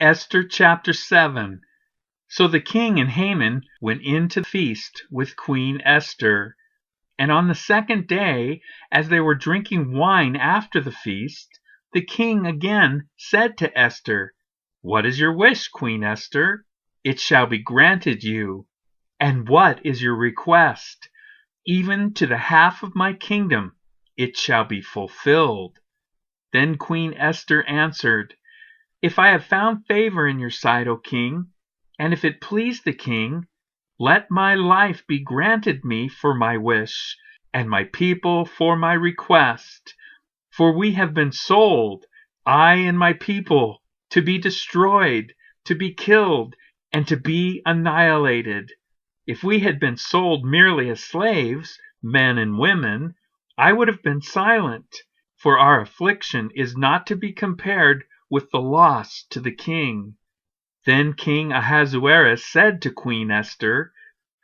Esther chapter 7. So the king and Haman went in to feast with Queen Esther. And on the second day, as they were drinking wine after the feast, the king again said to Esther, "What is your wish, Queen Esther? It shall be granted you. And what is your request? Even to the half of my kingdom it shall be fulfilled." Then Queen Esther answered, "If I have found favor in your sight, O king, and if it please the king, let my life be granted me for my wish, and my people for my request. For we have been sold, I and my people, to be destroyed, to be killed, and to be annihilated. If we had been sold merely as slaves, men and women, I would have been silent, for our affliction is not to be compared with the loss to the king." Then King Ahasuerus said to Queen Esther,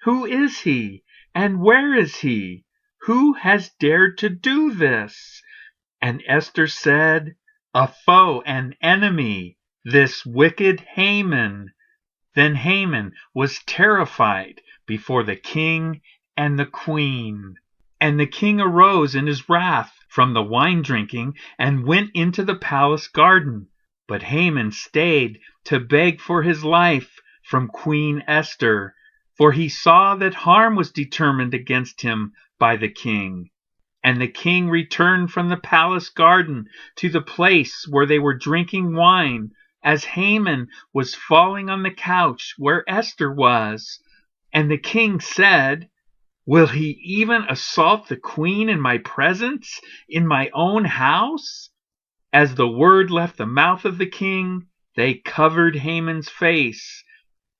"Who is he, and where is he? Who has dared to do this?" And Esther said, "A foe, an enemy, this wicked Haman." Then Haman was terrified before the king and the queen. And the king arose in his wrath from the wine drinking and went into the palace garden. But Haman stayed to beg for his life from Queen Esther, for he saw that harm was determined against him by the king. And the king returned from the palace garden to the place where they were drinking wine, as Haman was falling on the couch where Esther was. And the king said, "Will he even assault the queen in my presence, in my own house?" As the word left the mouth of the king, they covered Haman's face.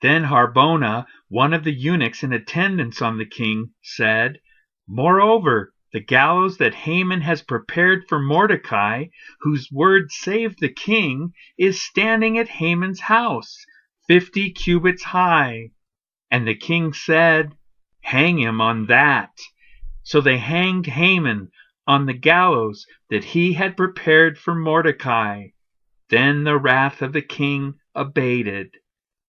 Then Harbona, one of the eunuchs in attendance on the king, said, "Moreover, the gallows that Haman has prepared for Mordecai, whose word saved the king, is standing at Haman's house, 50 cubits high." And the king said, "Hang him on that." So they hanged Haman on the gallows that he had prepared for Mordecai. Then the wrath of the king abated.